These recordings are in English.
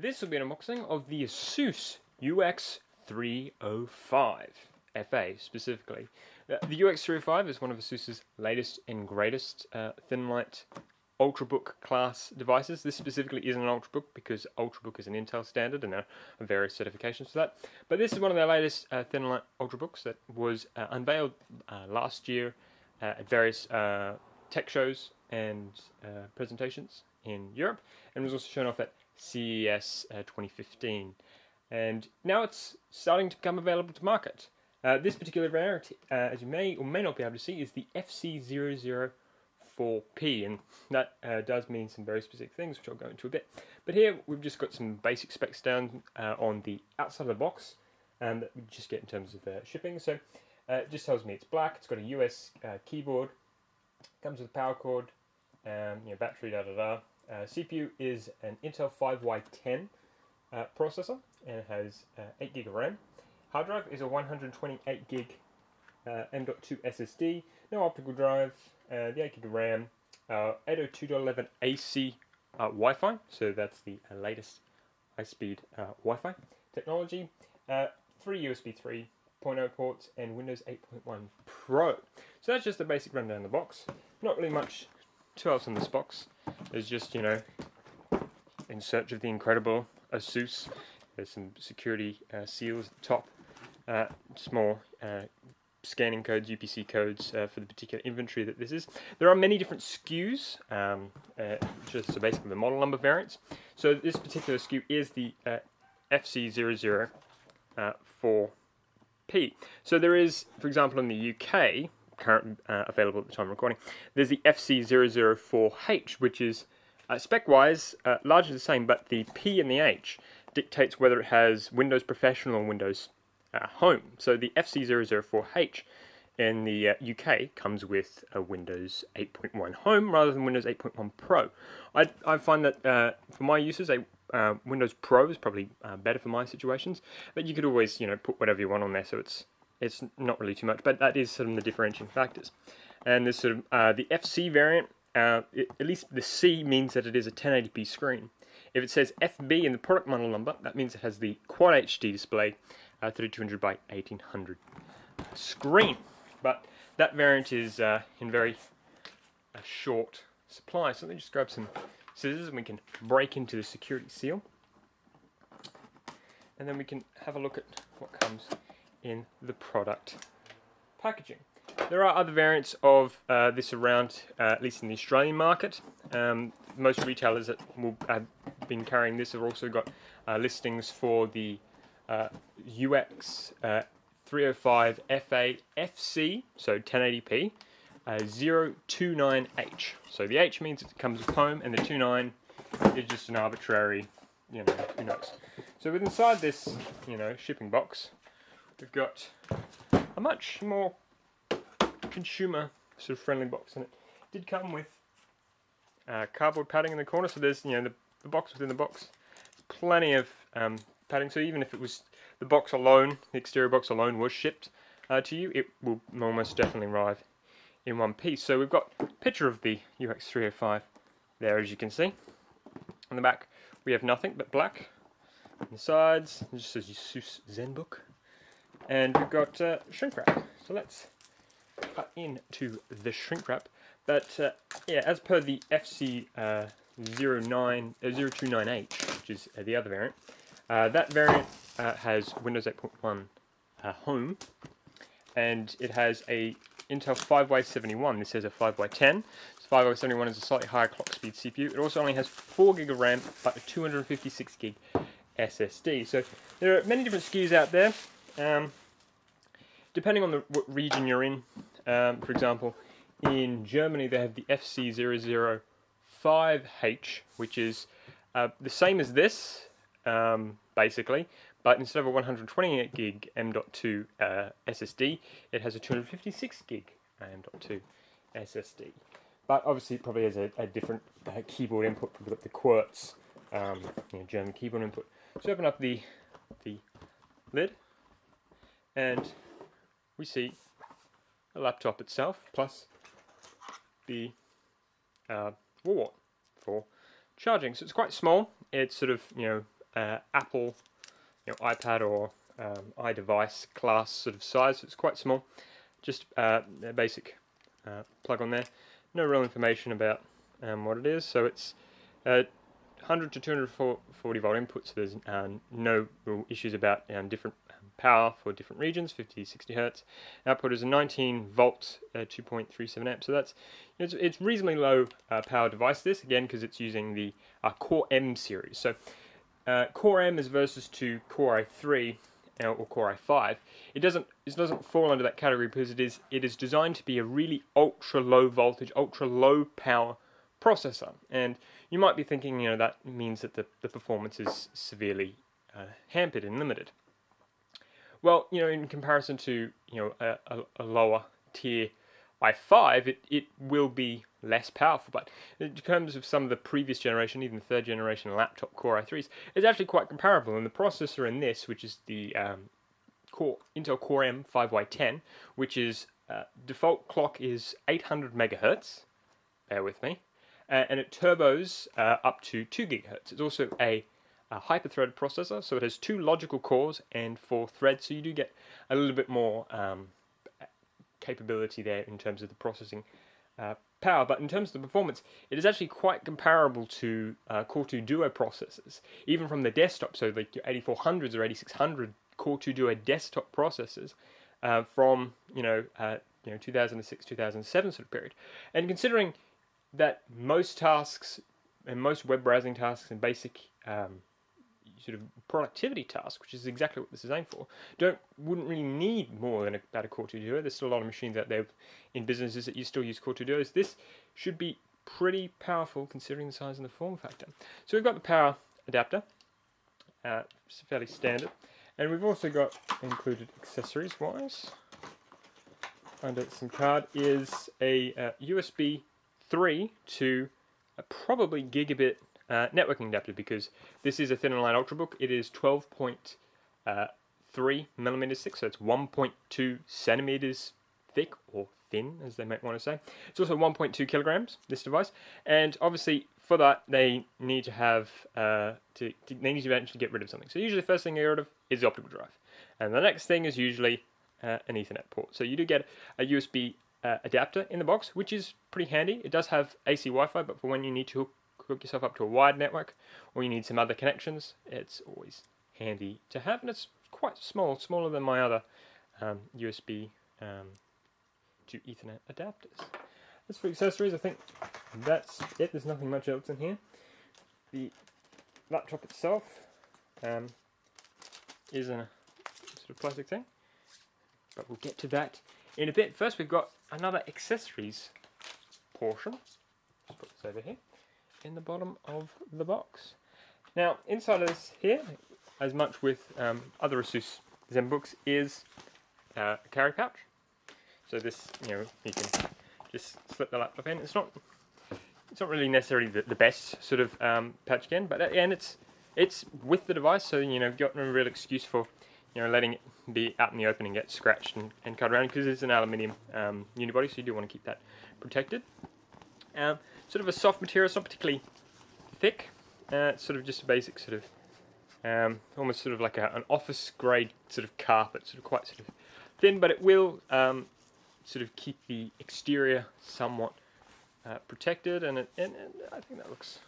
This will be an unboxing of the Asus UX305FA specifically. The UX305 is one of Asus's latest and greatest thin light Ultrabook class devices. This specifically isn't an Ultrabook because Ultrabook is an Intel standard and there are various certifications for that. But this is one of their latest thin light Ultrabooks that was unveiled last year at various tech shows and presentations in Europe, and was also shown off at CES 2015. And now it's starting to become available to market. This particular variant, as you may or may not be able to see, is the FC004P, and that does mean some very specific things, which I'll go into a bit. But here we've just got some basic specs down on the outside of the box, and that we just get in terms of shipping. So it just tells me it's black. It's got a US keyboard, comes with a power cord, battery, CPU is an Intel 5Y10 processor, and it has 8 gig of RAM. Hard drive is a 128 gig M.2 SSD, no optical drive, the 8 gig of RAM, 802.11 AC Wi-Fi, so that's the latest high-speed Wi-Fi technology, 3 USB 3.0 ports, and Windows 8.1 Pro. So that's just the basic rundown of the box. Not really much to else in this box. There's just, in search of the incredible Asus. There's some security seals at the top, small scanning codes, UPC codes for the particular inventory that this is. There are many different SKUs, just basically the model number variants. So this particular SKU is the FC004P. So there is, for example, in the UK, current available at the time of recording, there's the FC004H, which is spec-wise largely the same, but the P and the H dictates whether it has Windows Professional or Windows Home. So the FC004H in the UK comes with a Windows 8.1 Home rather than Windows 8.1 Pro. I find that for my uses, Windows Pro is probably better for my situations, but you could always put whatever you want on there, so it's not really too much, but that is sort of the differentiating factors. And this sort of the FC variant, at least the C means that it is a 1080p screen. If it says FB in the product model number, that means it has the Quad HD display, 3200 by 1800 screen. But that variant is in very short supply. So let me just grab some scissors and we can break into the security seal, and then we can have a look at what comes in the product packaging. There are other variants of this around, at least in the Australian market. Most retailers that have been carrying this have also got listings for the UX305FA-FC, so 1080p, 029H. So the H means it comes with home, and the 29 is just an arbitrary, who knows. So inside this, shipping box, we've got a much more consumer sort of friendly box, and it did come with cardboard padding in the corner. So there's the box within the box, plenty of padding. So even if it was the box alone, the exterior box alone was shipped to you, it will almost definitely arrive in one piece. So we've got a picture of the UX305 there, as you can see. On the back we have nothing but black. On the sides it just says Asus ZenBook, and we've got shrink wrap. So let's cut into the shrink wrap. But yeah, as per the FC029H, which is the other variant, that variant has Windows 8.1 Home, and it has a Intel 5Y71. This has a 5Y10. So 5Y71 is a slightly higher clock speed CPU. It also only has 4 gig of RAM, but a 256 gig SSD. So there are many different SKUs out there. Depending on what region you're in, for example, in Germany they have the FC005H, which is the same as this, basically, but instead of a 128 gig M.2 SSD, it has a 256 gig M.2 SSD. But obviously it probably has a different keyboard input. We've got the QWERTZ, German keyboard input. So open up the lid, and we see a laptop itself, plus the wall wart for charging. So it's quite small. It's sort of, Apple, iPad or iDevice class sort of size. So it's quite small. Just a basic plug on there. No real information about what it is. So it's 100 to 240 volt input. So there's no real issues about different power for different regions. 50, 60 hertz. Output is a 19 volt, 2.37 amps. So that's it's reasonably low power device. This again because it's using the Core M series. So Core M is versus to Core i3 or Core i5. It doesn't fall under that category because it is designed to be a really ultra low voltage, ultra low power processor. And you might be thinking, that means that the performance is severely hampered and limited. Well, in comparison to a lower tier i5, it will be less powerful. But in terms of some of the previous generation, even third generation laptop Core i3s, it's actually quite comparable. And the processor in this, which is the Intel Core M 5Y10, which is default clock is 800 megahertz. Bear with me, and it turbos up to 2 gigahertz. It's also a hyper-threaded processor, so it has 2 logical cores and 4 threads, so you do get a little bit more capability there in terms of the processing power. But in terms of the performance, it is actually quite comparable to Core 2 Duo processors, even from the desktop. So like your 8400s or 8600 Core 2 Duo desktop processors from 2006, 2007 sort of period. And considering that most tasks and most web browsing tasks and basic sort of productivity tasks, which is exactly what this is aimed for, wouldn't really need more than about a Core 2 Duo. There's still a lot of machines out there in businesses that you still use Core 2 Duos. This should be pretty powerful considering the size and the form factor. So we've got the power adapter, it's fairly standard, and we've also got included accessories-wise under some card is a USB 3 to probably gigabit networking adapter, because this is a thin line ultrabook. It is 12.3 millimeters thick, so it's 1.2 centimeters thick, or thin as they might want to say. It's also 1.2 kilograms, this device, and obviously for that they need to have they need to eventually get rid of something. So usually the first thing they get rid of is the optical drive, and the next thing is usually an Ethernet port. So you do get a USB adapter in the box, which is pretty handy. It does have AC Wi-Fi, but for when you need to hook yourself up to a wired network or you need some other connections, it's always handy to have, and it's quite small, smaller than my other USB to Ethernet adapters. As for accessories, I think that's it. There's nothing much else in here. The laptop itself is a sort of plastic thing, but we'll get to that in a bit. First, we've got another accessories portion. Just put this over here in the bottom of the box. Now, inside of this here, as much with other Asus ZenBooks, is a carry pouch. So this, you can just slip the laptop in. It's not really necessarily the best sort of pouch again, but at the end it's with the device, so you've got no real excuse for letting it be out in the open and get scratched and cut around, because it's an aluminium unibody, so you do want to keep that protected. Sort of a soft material. It's not particularly thick. It's sort of just a basic sort of almost sort of like an office grade sort of carpet, sort of quite sort of thin, but it will sort of keep the exterior somewhat protected, and I think that looks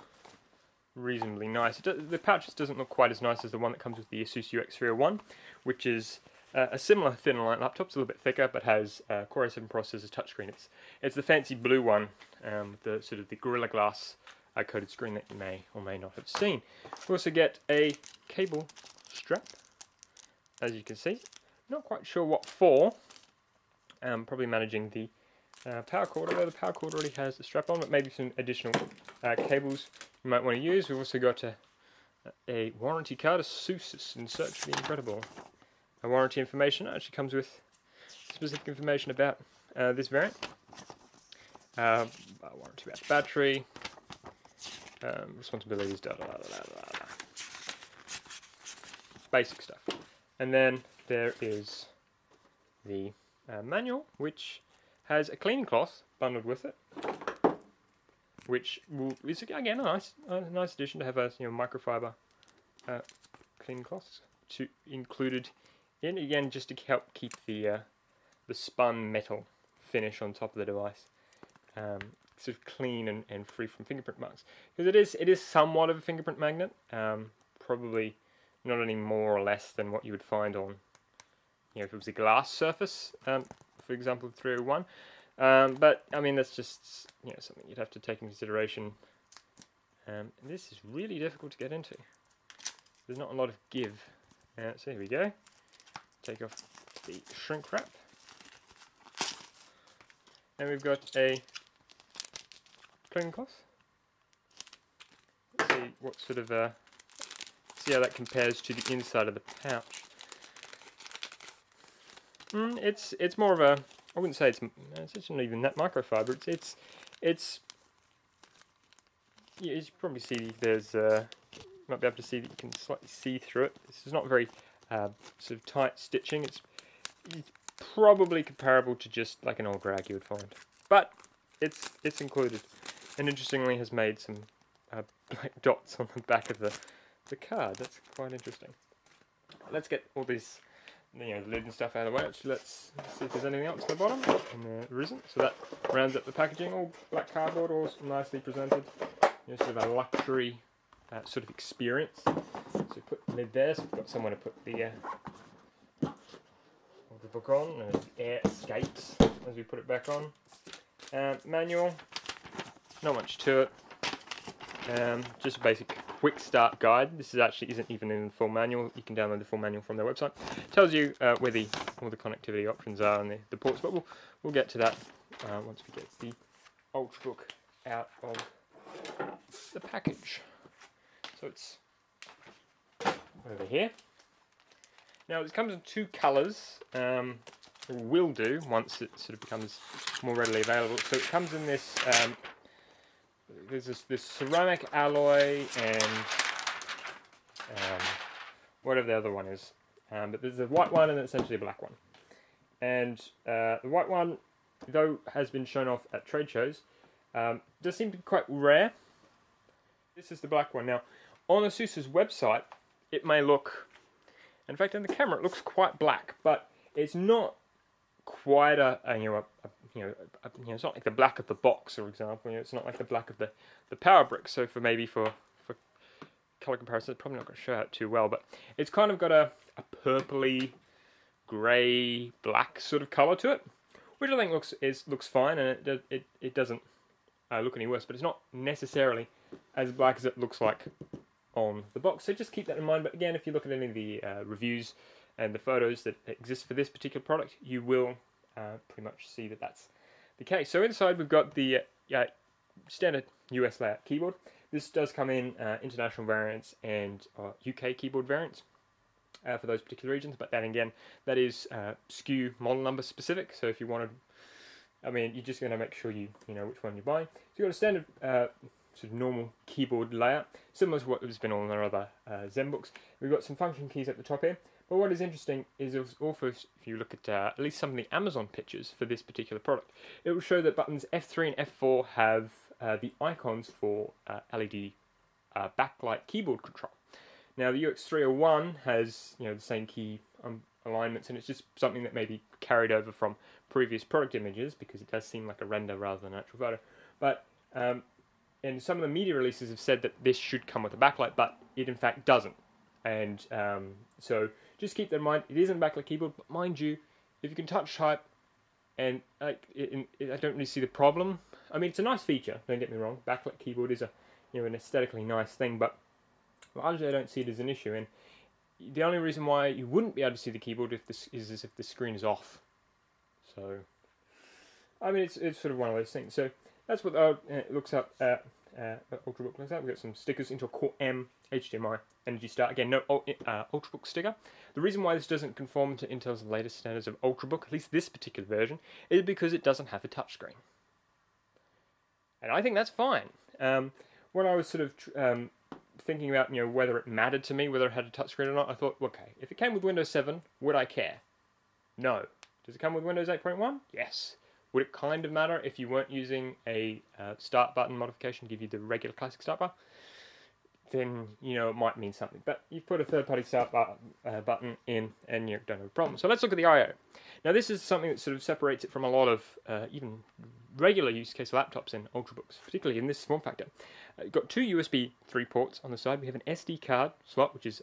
reasonably nice. The pouch doesn't look quite as nice as the one that comes with the Asus UX301, which is a similar thin line laptop. It's a little bit thicker, but has Core i7 processor touchscreen. It's the fancy blue one, the sort of the Gorilla Glass coated screen that you may or may not have seen. We also get a cable strap, as you can see. Not quite sure what for. Probably managing the power cord, although the power cord already has the strap on, but maybe some additional cables you might want to use. We've also got a warranty card, Asus in search of the incredible. Warranty information actually comes with specific information about this variant. Warranty about the battery, responsibilities, basic stuff. And then there is the manual, which has a cleaning cloth bundled with it, which is again a nice addition to have a microfiber clean cloths included in, again, just to help keep the spun metal finish on top of the device sort of clean and free from fingerprint marks, because it is somewhat of a fingerprint magnet, probably not any more or less than what you would find on, if it was a glass surface, for example, 301. But I mean, that's just something you'd have to take into consideration. And this is really difficult to get into. There's not a lot of give. So here we go. Take off the shrink wrap, and we've got a clean cloth. Let's see what sort of see how that compares to the inside of the pouch. It's more of a, I wouldn't say it's not even that microfiber. It's you probably see there's might be able to see that you can slightly see through it. This is not very sort of tight stitching. It's probably comparable to just like an old rag you would find, but it's included, and interestingly has made some black dots on the back of the card. That's quite interesting. Let's get all these the lid and stuff out of the way. Actually, let's see if there's anything else at the bottom, and there isn't. So that rounds up the packaging. All black cardboard, all nicely presented. Sort of a luxury sort of experience. So we put the lid there, so we've got somewhere to put the book on, and air escapes as we put it back on. Manual, not much to it. Just a basic Quickstart guide. This isn't even in the full manual. You can download the full manual from their website. It tells you where all the connectivity options are and the ports, but we'll get to that once we get the Ultrabook out of the package. So it's over here. Now it comes in two colours, or will do once it sort of becomes more readily available. So it comes in this, there's this ceramic alloy and whatever the other one is. But there's a white one and essentially a black one. And the white one, though has been shown off at trade shows, does seem to be quite rare. This is the black one. Now, on Asus's website, it may look, in fact, in the camera, it looks quite black, but it's not quite it's not like the black of the box, for example. It's not like the black of the power brick. So for color comparison, it's probably not going to show out too well, but it's kind of got a purpley, grey, black sort of color to it, which I think looks fine, and it doesn't look any worse. But it's not necessarily as black as it looks like on the box. So just keep that in mind. But again, if you look at any of the reviews and the photos that exist for this particular product, you will pretty much see that that's the case. So inside we've got the standard US layout keyboard. This does come in international variants and UK keyboard variants for those particular regions, but then again, that is SKU model number specific. So if you wanted, you're just going to make sure you know which one you're buying. So you've got a standard sort of normal keyboard layout, similar to what has been on our other ZenBooks. We've got some function keys at the top here. But what is interesting is also, if you look at least some of the Amazon pictures for this particular product, it will show that buttons F3 and F4 have the icons for LED backlight keyboard control. Now the UX301 has the same key alignments, and it's just something that may be carried over from previous product images because it does seem like a render rather than an actual photo. But and some of the media releases have said that this should come with a backlight, but it in fact doesn't. And so just keep that in mind. It is a backlight keyboard, but mind you, if you can touch type, and I don't really see the problem. I mean, it's a nice feature. Don't get me wrong. Backlight keyboard is an aesthetically nice thing, but largely I don't see it as an issue. And the only reason why you wouldn't be able to see the keyboard if the screen is off. So I mean, it's sort of one of those things. So that's what it looks up. Ultrabook looks up. We've got some stickers into a Core M HDMI Energy Star. Again, no Ultrabook sticker. The reason why this doesn't conform to Intel's latest standards of Ultrabook, at least this particular version, is because it doesn't have a touchscreen. And I think that's fine. When I was sort of thinking about whether it mattered to me whether it had a touchscreen or not, I thought, okay, if it came with Windows 7, would I care? No. Does it come with Windows 8.1? Yes. Would it kind of matter if you weren't using a start button modification to give you the regular classic start bar? then it might mean something. But you've put a third-party start button in, and you don't have a problem. So let's look at the I/O. Now this is something that sort of separates it from a lot of even regular use case laptops and ultrabooks, particularly in this form factor. You've got two USB 3 ports on the side. We have an SD card slot, which is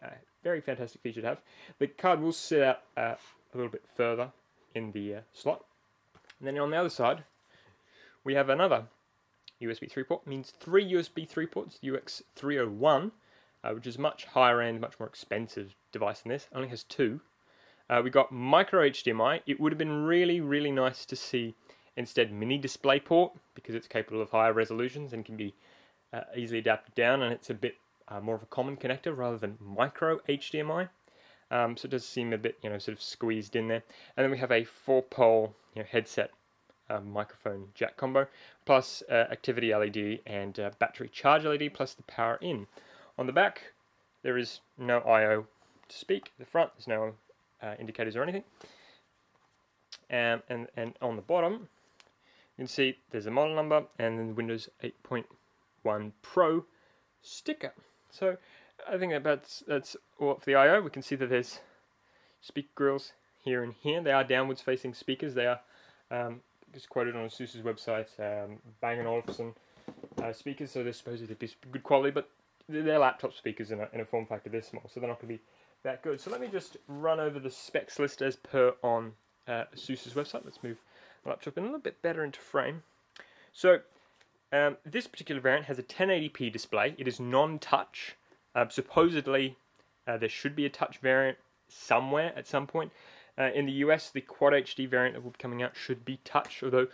a very fantastic feature to have. The card will sit out a little bit further in the slot. And then on the other side, we have another USB 3 port. It means 3 USB 3 ports, UX301, which is much higher end, much more expensive device than this. It only has 2. We got micro HDMI. It would have been really, really nice to see instead mini display port, because it's capable of higher resolutions and can be easily adapted down, and it's a bit more of a common connector rather than micro HDMI. So it does seem a bit, sort of squeezed in there. And then we have a 4-pole, headset microphone jack combo, plus activity LED and battery charge LED, plus the power in. On the back, there is no I/O to speak. The front, there's no indicators or anything. And on the bottom, you can see there's a model number and then the Windows 8.1 Pro sticker. So I think that's all for the I/O. We can see that there's speaker grills here and here. They are downwards facing speakers. They are just quoted on Asus's website, Bang & Olufsen speakers, so they're supposed to be good quality, but they're laptop speakers in a form factor this small, so they're not going to be that good. So let me just run over the specs list as per on Asus's website. Let's move the laptop in a little bit better into frame. So this particular variant has a 1080p display. It is non-touch. Supposedly there should be a touch variant somewhere at some point. In the US, the Quad HD variant that will be coming out should be touch, although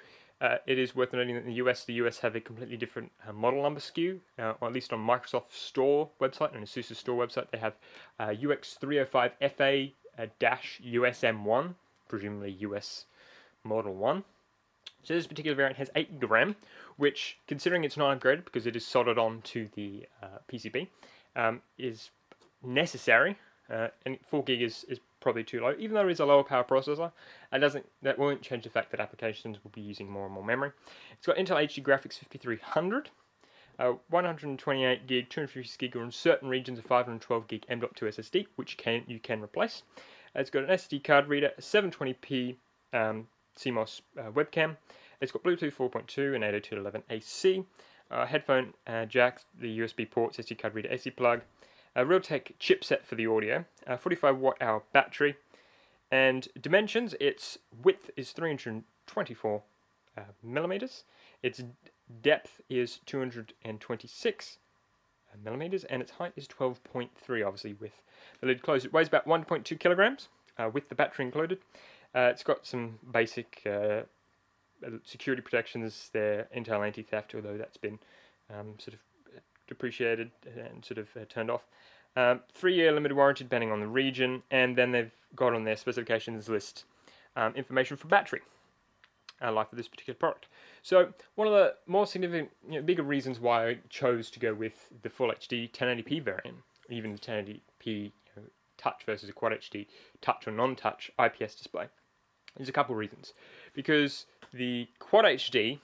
it is worth noting that in the US have a completely different model number SKU, or at least on Microsoft Store website and Asus Store website, they have UX305FA-USM1, presumably US Model 1. So this particular variant has 8 GB RAM, which, considering it's not upgraded because it is soldered onto the PCB, is necessary. And 4 GB is probably too low, even though it is a lower power processor. That won't change the fact that applications will be using more and more memory. It's got Intel HD graphics 5300, 128 GB, 256 GB, or in certain regions a 512 GB M.2 SSD, which you can replace. It's got an SD card reader, a 720p CMOS webcam. It's got Bluetooth 4.2 and 802.11ac, headphone jacks, the USB ports, SD card reader, AC plug, a Realtek chipset for the audio, a 45 watt-hour battery, and dimensions, its width is 324 millimeters, its depth is 226 millimeters, and its height is 12.3, obviously with the lid closed. It weighs about 1.2 kilograms with the battery included. It's got some basic security protections there, Intel anti-theft, although that's been sort of depreciated and sort of turned off. 3-year limited warranty depending on the region, and then they've got on their specifications list information for battery life of this particular product. So one of the more significant, bigger reasons why I chose to go with the Full HD 1080p variant, even the 1080p touch versus a Quad HD touch or non-touch IPS display, there's a couple of reasons. Because the Quad HD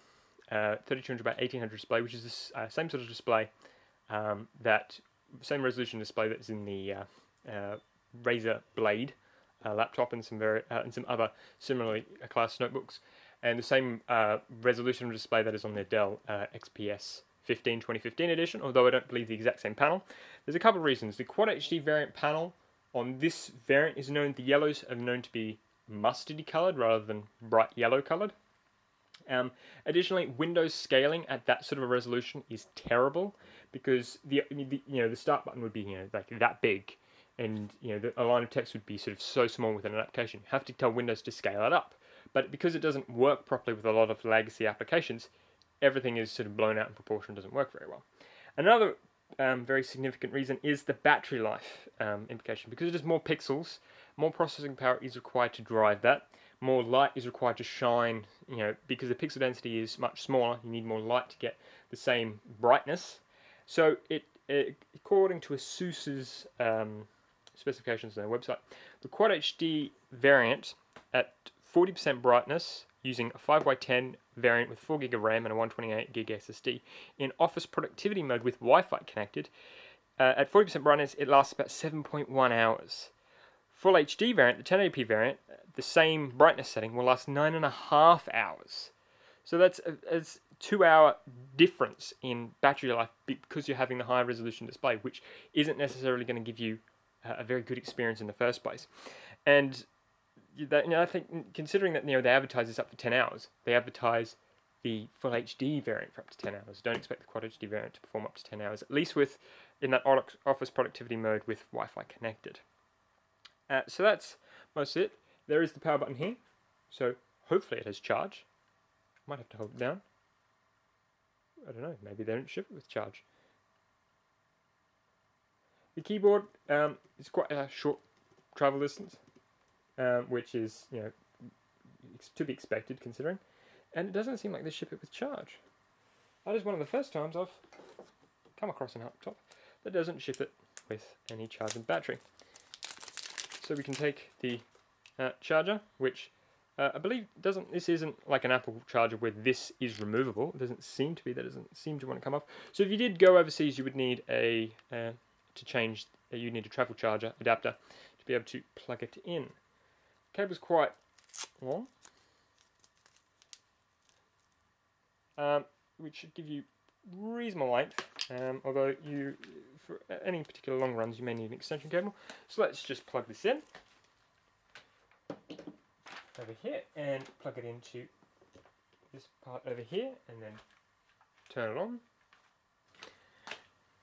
3200 by 1800 display, which is the same sort of display same resolution display that's in the Razer Blade laptop and some other similarly class notebooks, and the same resolution display that is on their Dell XPS 2015 edition, although I don't believe the exact same panel. There's a couple of reasons. The Quad HD variant panel on this variant is known, the yellows are known to be mustardy coloured rather than bright yellow coloured. Additionally, Windows scaling at that sort of a resolution is terrible, because the start button would be like that big, and a line of text would be sort of so small within an application. You have to tell Windows to scale it up, but because it doesn't work properly with a lot of legacy applications, everything is sort of blown out in proportion, doesn't work very well. Another very significant reason is the battery life implication. Because it has more pixels, more processing power is required to drive that. More light is required to shine, because the pixel density is much smaller, you need more light to get the same brightness. So according to Asus's specifications on their website, the Quad HD variant at 40% brightness using a 5x10 variant with 4GB of RAM and a 128GB SSD. In office productivity mode with Wi-Fi connected, at 40% brightness, it lasts about 7.1 hours. Full HD variant, the 1080p variant, the same brightness setting, will last 9.5 hours. So that's a 2-hour difference in battery life because you're having the higher resolution display, which isn't necessarily going to give you a very good experience in the first place. And I think, considering that they advertise this up for 10 hours, they advertise the full HD variant for up to 10 hours. Don't expect the Quad HD variant to perform up to 10 hours, at least in that office productivity mode with Wi-Fi connected. So that's most of it. There is the power button here, so hopefully it has charge. Might have to hold it down. I don't know, maybe they don't ship it with charge. The keyboard is quite a short travel distance, which is to be expected considering, and it doesn't seem like they ship it with charge. That is one of the first times I've come across an laptop that doesn't ship it with any charging battery. So we can take the charger, which I believe this isn't like an Apple charger where this is removable. It doesn't seem to be. That doesn't seem to want to come off. So if you did go overseas, you would need you need a travel charger adapter to be able to plug it in. The cable's quite long, which should give you reasonable length. Although for any particular long runs, you may need an extension cable. So let's just plug this in over here and plug it into this part over here and then turn it on.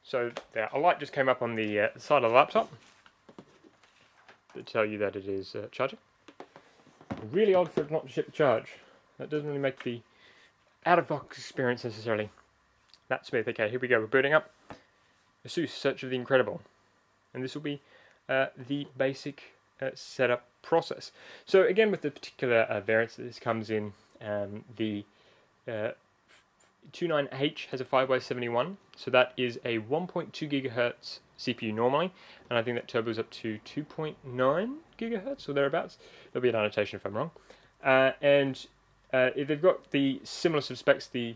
So there, a light just came up on the side of the laptop to tell you that it is charging. Really odd for it not to ship the charge. That doesn't really make the out-of-box experience necessarily that smooth. Okay, here we go, we're booting up Asus Search of the Incredible. And this will be the basic setup process. So again, with the particular variants that this comes in, the 29H has a 5x71, so that is a 1.2 GHz CPU normally, and I think that turbos up to 2.9 GHz or thereabouts. There'll be an annotation if I'm wrong. And if they've got the similar sort of specs, the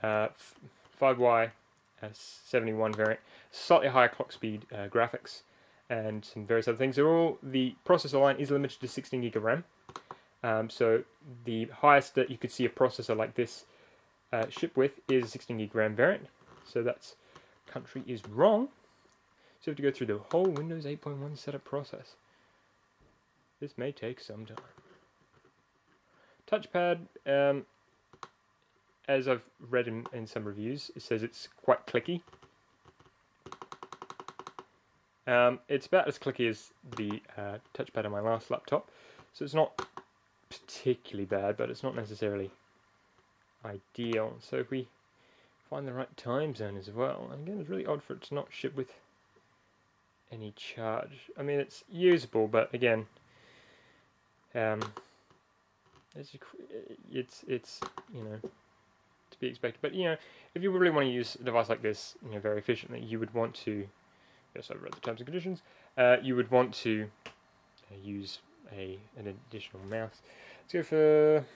5y71 variant, slightly higher clock speed graphics, and some various other things. The processor line is limited to 16GB of RAM. So the highest that you could see a processor like this ship with is a 16GB RAM variant. So that's country is wrong. So you have to go through the whole Windows 8.1 setup process. This may take some time. Touchpad, as I've read in some reviews, it says it's quite clicky. It's about as clicky as the touchpad on my last laptop, so it's not particularly bad, but it's not necessarily ideal. So if we find the right time zone as well, and again, it's really odd for it to not ship with any charge. I mean, it's usable, but again, it's to be expected. But if you really want to use a device like this, very efficiently, you would want to. Yes, I've read the terms and conditions. You would want to use an additional mouse. Let's go for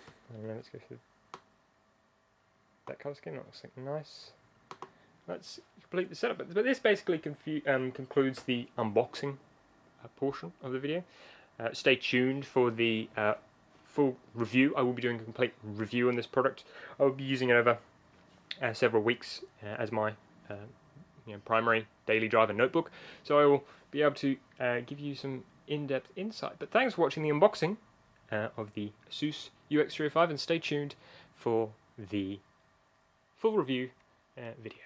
that color scheme. That looks like nice. Let's complete the setup. But this basically concludes the unboxing portion of the video. Stay tuned for the full review. I will be doing a complete review on this product. I will be using it over several weeks as my primary daily driver notebook, so I will be able to give you some in-depth insight. But thanks for watching the unboxing of the Asus UX305, and stay tuned for the full review video.